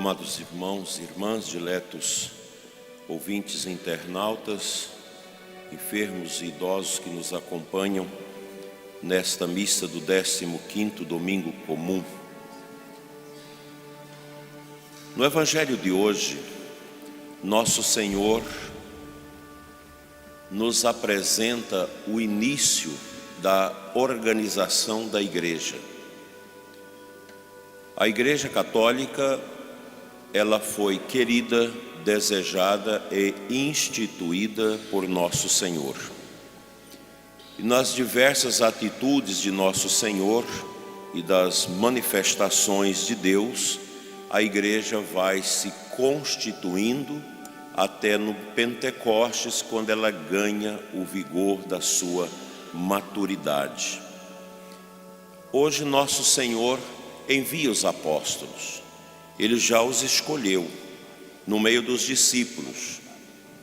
Amados irmãos e irmãs, diletos ouvintes e internautas, enfermos e idosos que nos acompanham nesta missa do 15º domingo comum. No Evangelho de hoje, Nosso Senhor nos apresenta o início da organização da Igreja. A Igreja Católica, ela foi querida, desejada e instituída por Nosso Senhor. E nas diversas atitudes de Nosso Senhor e das manifestações de Deus, a Igreja vai se constituindo até no Pentecostes, quando ela ganha o vigor da sua maturidade. Hoje Nosso Senhor envia os apóstolos. Ele já os escolheu no meio dos discípulos.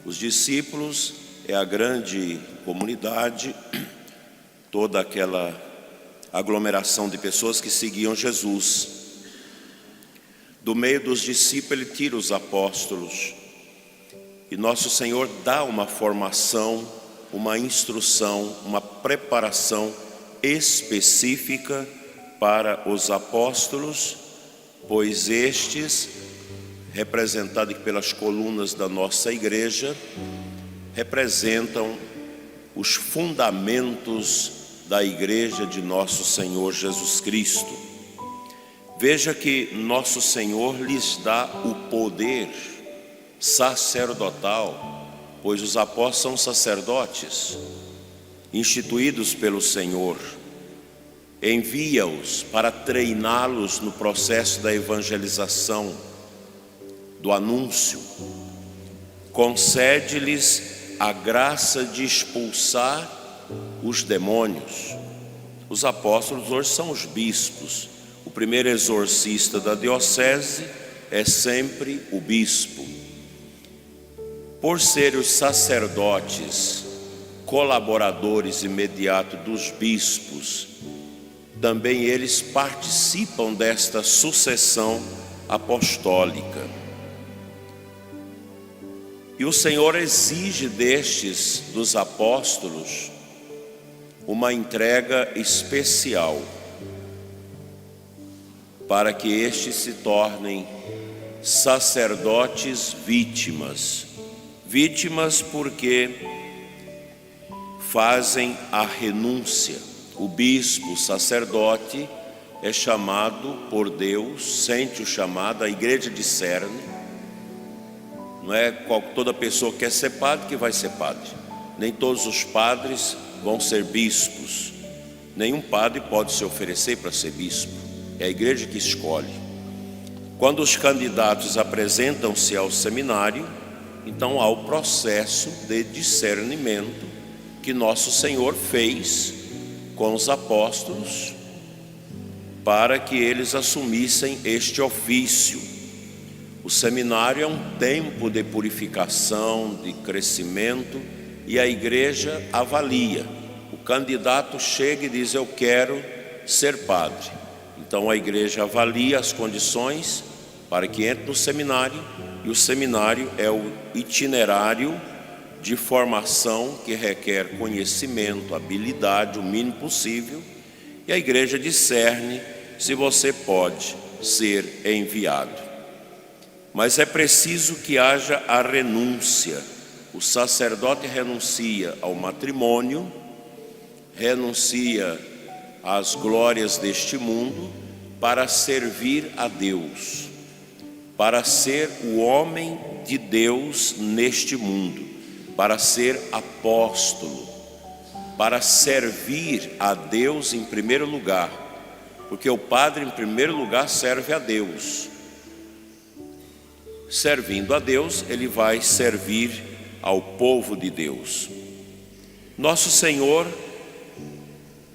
Os discípulos é a grande comunidade, toda aquela aglomeração de pessoas que seguiam Jesus. Do meio dos discípulos ele tira os apóstolos. E Nosso Senhor dá uma formação, uma instrução, uma preparação específica para os apóstolos, pois estes, representados pelas colunas da nossa igreja, representam os fundamentos da igreja de Nosso Senhor Jesus Cristo. Veja que Nosso Senhor lhes dá o poder sacerdotal, pois os apóstolos são sacerdotes, instituídos pelo Senhor. Envia-os para treiná-los no processo da evangelização, do anúncio. Concede-lhes a graça de expulsar os demônios. Os apóstolos hoje são os bispos. O primeiro exorcista da diocese é sempre o bispo. Por serem os sacerdotes, colaboradores imediatos dos bispos, também eles participam desta sucessão apostólica. E o Senhor exige destes, dos apóstolos, uma entrega especial, para que estes se tornem sacerdotes vítimas. Vítimas porque fazem a renúncia. O bispo, o sacerdote, é chamado por Deus, sente o chamado, a igreja discerne. Não é toda pessoa que quer ser padre que vai ser padre. Nem todos os padres vão ser bispos. Nenhum padre pode se oferecer para ser bispo. É a igreja que escolhe. Quando os candidatos apresentam-se ao seminário, então há o processo de discernimento que Nosso Senhor fez com os apóstolos, para que eles assumissem este ofício. O seminário é um tempo de purificação, de crescimento, e a igreja avalia. O candidato chega e diz: eu quero ser padre. Então a igreja avalia as condições para que entre no seminário, e o seminário é o itinerário de formação que requer conhecimento, habilidade, o mínimo possível, e a igreja discerne se você pode ser enviado. Mas é preciso que haja a renúncia. O sacerdote renuncia ao matrimônio, renuncia às glórias deste mundo para servir a Deus, para ser o homem de Deus neste mundo, para ser apóstolo, para servir a Deus em primeiro lugar, porque o padre em primeiro lugar serve a Deus. Servindo a Deus, ele vai servir ao povo de Deus. Nosso Senhor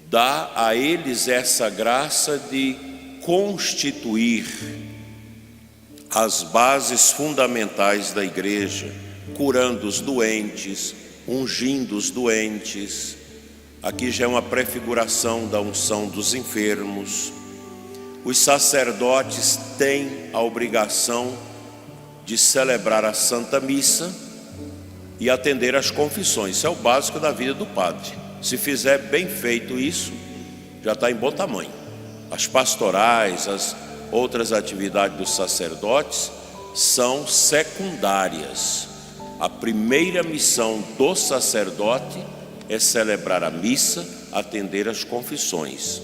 dá a eles essa graça de constituir as bases fundamentais da igreja, curando os doentes, ungindo os doentes. Aqui já é uma prefiguração da unção dos enfermos. Os sacerdotes têm a obrigação de celebrar a Santa Missa e atender às confissões. Isso é o básico da vida do padre. Se fizer bem feito isso, já está em bom tamanho. As pastorais, as outras atividades dos sacerdotes são secundárias. A primeira missão do sacerdote é celebrar a missa, atender às confissões.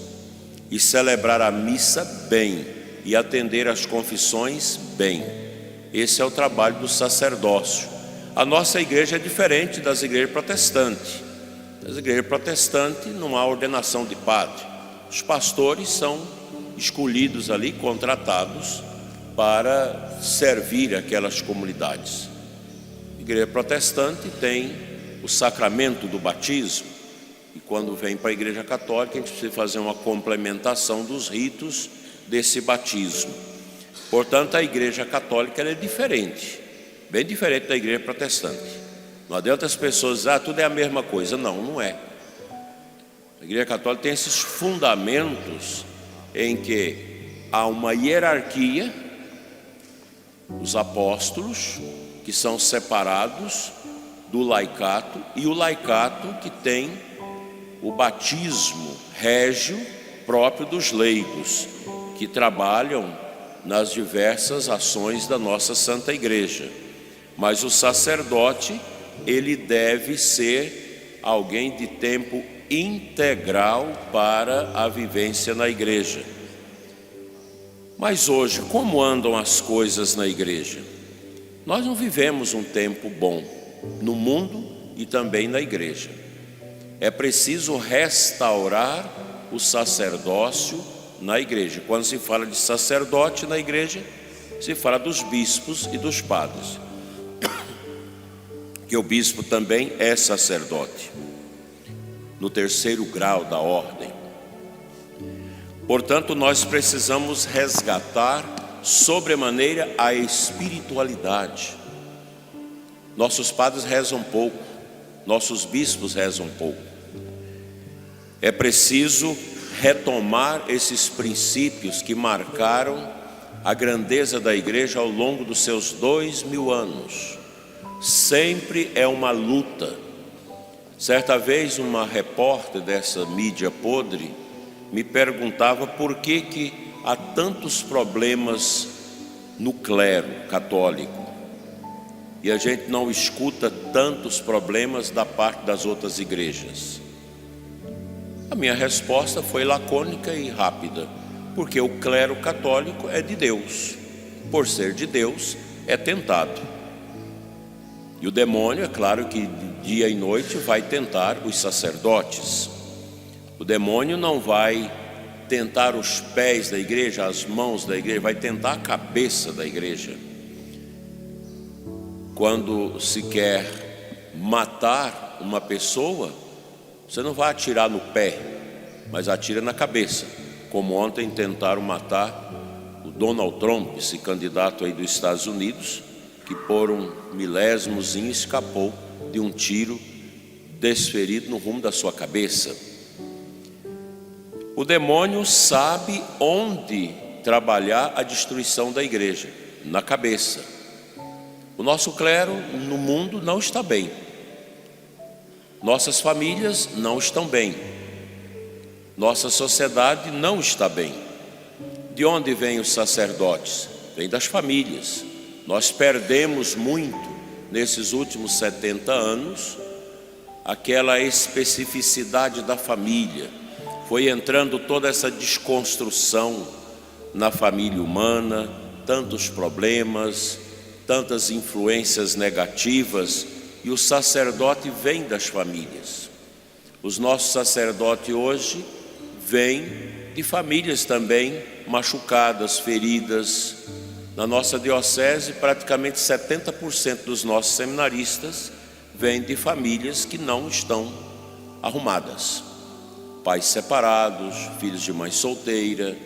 E celebrar a missa bem e atender às confissões bem. Esse é o trabalho do sacerdócio. A nossa igreja é diferente das igrejas protestantes. Nas igrejas protestantes não há ordenação de padre. Os pastores são escolhidos ali, contratados para servir aquelas comunidades. A igreja protestante tem o sacramento do batismo, e quando vem para a igreja católica a gente precisa fazer uma complementação dos ritos desse batismo. Portanto, a igreja católica ela é diferente, bem diferente da igreja protestante. Não adianta as pessoas dizer, tudo é a mesma coisa. Não, não é. A igreja católica tem esses fundamentos em que há uma hierarquia, os apóstolos, que são separados do laicato, e o laicato que tem o batismo régio próprio dos leigos, que trabalham nas diversas ações da nossa Santa Igreja. Mas o sacerdote, ele deve ser alguém de tempo integral para a vivência na igreja. Mas hoje, como andam as coisas na igreja? Nós não vivemos um tempo bom no mundo e também na igreja. É preciso restaurar o sacerdócio na igreja. Quando se fala de sacerdote na igreja, se fala dos bispos e dos padres, que o bispo também é sacerdote, no terceiro grau da ordem. Portanto, nós precisamos resgatar sobremaneira a espiritualidade. Nossos padres rezam pouco, nossos bispos rezam pouco. É preciso retomar esses princípios que marcaram a grandeza da igreja ao longo dos seus 2000 anos. Sempre é uma luta. Certa vez uma repórter dessa mídia podre me perguntava por que há tantos problemas no clero católico e a gente não escuta tantos problemas da parte das outras igrejas. A minha resposta foi lacônica e rápida: porque o clero católico é de Deus, por ser de Deus é tentado. E o demônio, é claro que dia e noite vai tentar os sacerdotes. O demônio não vai tentar os pés da igreja, as mãos da igreja, vai tentar a cabeça da igreja. Quando se quer matar uma pessoa, você não vai atirar no pé, mas atira na cabeça. Como ontem tentaram matar o Donald Trump, esse candidato aí dos Estados Unidos, que por um milésimoszinho escapou de um tiro desferido no rumo da sua cabeça. O demônio sabe onde trabalhar a destruição da igreja, na cabeça. O nosso clero no mundo não está bem. Nossas famílias não estão bem. Nossa sociedade não está bem. De onde vêm os sacerdotes? Vem das famílias. Nós perdemos muito nesses últimos 70 anos aquela especificidade da família. Foi entrando toda essa desconstrução na família humana, tantos problemas, tantas influências negativas, e o sacerdote vem das famílias. Os nossos sacerdotes hoje vêm de famílias também machucadas, feridas. Na nossa diocese, praticamente 70% dos nossos seminaristas vêm de famílias que não estão arrumadas. Pais separados, filhos de mãe solteira.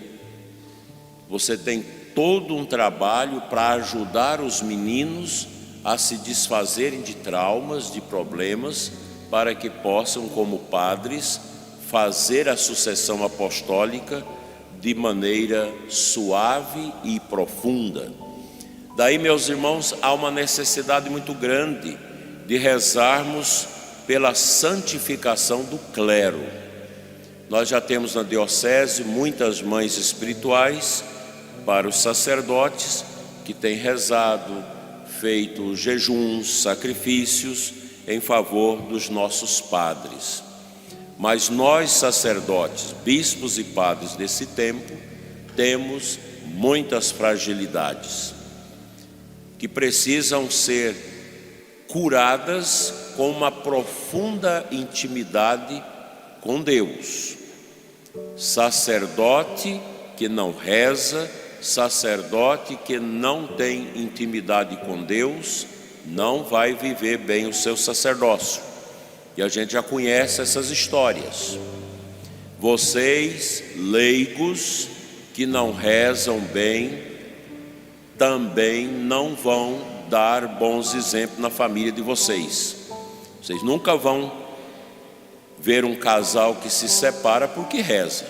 Você tem todo um trabalho para ajudar os meninos a se desfazerem de traumas, de problemas, para que possam, como padres, fazer a sucessão apostólica de maneira suave e profunda. Daí, meus irmãos, há uma necessidade muito grande de rezarmos pela santificação do clero. Nós já temos na diocese muitas mães espirituais para os sacerdotes que têm rezado, feito jejuns, sacrifícios em favor dos nossos padres. Mas nós, sacerdotes, bispos e padres desse tempo, temos muitas fragilidades que precisam ser curadas com uma profunda intimidade com Deus. Sacerdote que não reza, sacerdote que não tem intimidade com Deus, não vai viver bem o seu sacerdócio. E a gente já conhece essas histórias. Vocês, leigos, que não rezam bem, também não vão dar bons exemplos na família de vocês. Vocês nunca vão ver um casal que se separa porque reza.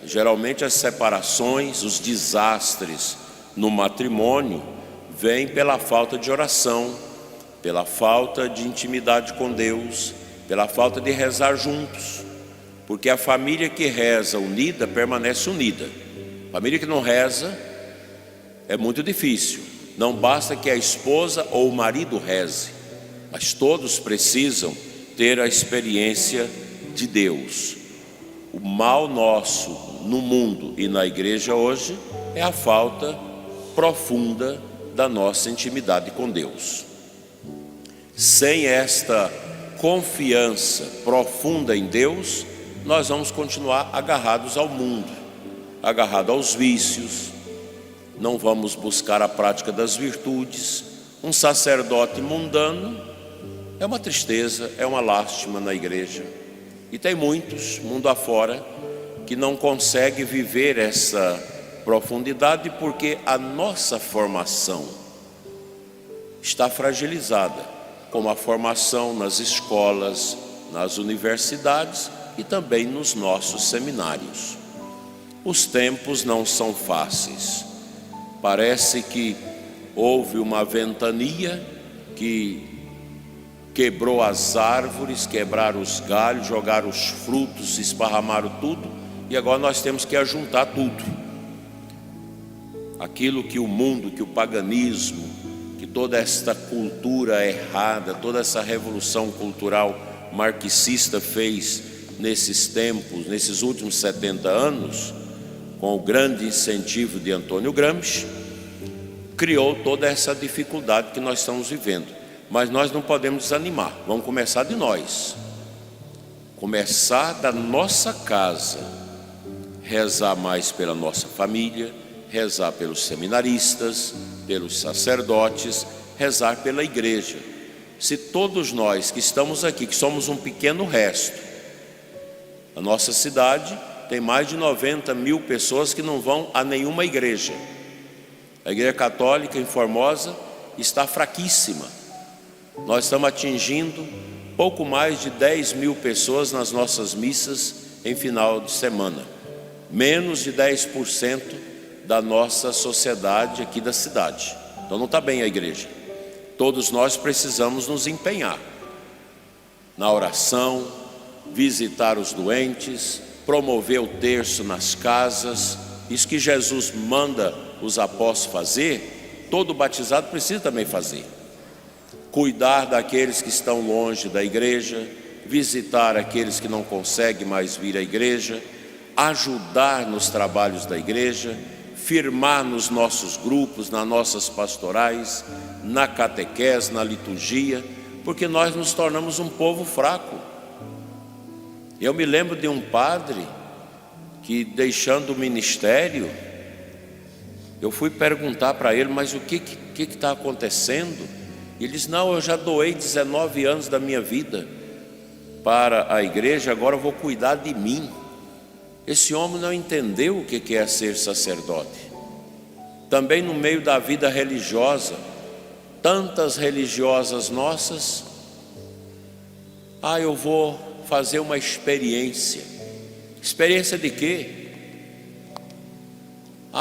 Geralmente as separações, os desastres no matrimônio vêm pela falta de oração, pela falta de intimidade com Deus, pela falta de rezar juntos. Porque a família que reza unida permanece unida. A família que não reza é muito difícil. Não basta que a esposa ou o marido reze, mas todos precisam ter a experiência de Deus. O mal nosso no mundo e na igreja hoje é a falta profunda da nossa intimidade com Deus. Sem esta confiança profunda em Deus, nós vamos continuar agarrados ao mundo, agarrados aos vícios, não vamos buscar a prática das virtudes. Um sacerdote mundano é uma tristeza, é uma lástima na igreja. E tem muitos, mundo afora, que não conseguem viver essa profundidade porque a nossa formação está fragilizada, como a formação nas escolas, nas universidades e também nos nossos seminários. Os tempos não são fáceis. Parece que houve uma ventania que quebrou as árvores, quebraram os galhos, jogaram os frutos, esparramaram tudo, e agora nós temos que ajuntar tudo. Aquilo que o mundo, que o paganismo, que toda esta cultura errada, toda essa revolução cultural marxista fez nesses tempos, nesses últimos 70 anos, com o grande incentivo de Antônio Gramsci, criou toda essa dificuldade que nós estamos vivendo. Mas nós não podemos desanimar, vamos começar de nós. Começar da nossa casa, rezar mais pela nossa família, rezar pelos seminaristas, pelos sacerdotes, rezar pela igreja. Se todos nós que estamos aqui, que somos um pequeno resto, a nossa cidade tem mais de 90 mil pessoas que não vão a nenhuma igreja. A igreja católica em Formosa está fraquíssima. Nós estamos atingindo pouco mais de 10 mil pessoas nas nossas missas em final de semana. Menos de 10% da nossa sociedade aqui da cidade. Então não está bem a igreja. Todos nós precisamos nos empenhar na oração, visitar os doentes, promover o terço nas casas. Isso que Jesus manda os apóstolos fazer, todo batizado precisa também fazer. Cuidar daqueles que estão longe da igreja, visitar aqueles que não conseguem mais vir à igreja, ajudar nos trabalhos da igreja, firmar nos nossos grupos, nas nossas pastorais, na catequese, na liturgia, porque nós nos tornamos um povo fraco. Eu me lembro de um padre que, deixando o ministério, eu fui perguntar para ele, mas o que está acontecendo? Ele disse, não, eu já doei 19 anos da minha vida para a igreja, agora eu vou cuidar de mim. Esse homem não entendeu o que é ser sacerdote. Também no meio da vida religiosa, tantas religiosas nossas, eu vou fazer uma experiência. Experiência de quê?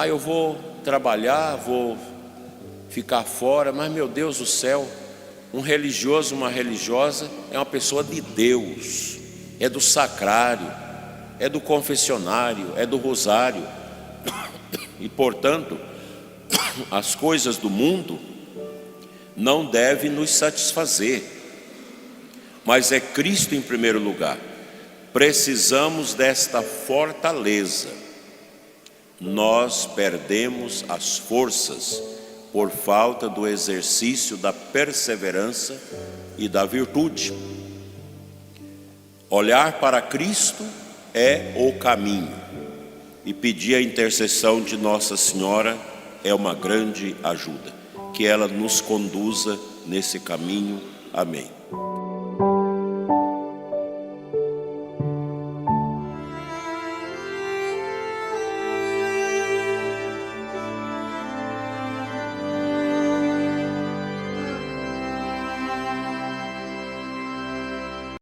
Eu vou trabalhar, vou ficar fora, mas meu Deus do céu, um religioso, uma religiosa é uma pessoa de Deus, é do sacrário, é do confessionário, é do rosário. E portanto, as coisas do mundo não devem nos satisfazer, mas é Cristo em primeiro lugar. Precisamos desta fortaleza. Nós perdemos as forças por falta do exercício da perseverança e da virtude. Olhar para Cristo é o caminho, e pedir a intercessão de Nossa Senhora é uma grande ajuda. Que ela nos conduza nesse caminho. Amém.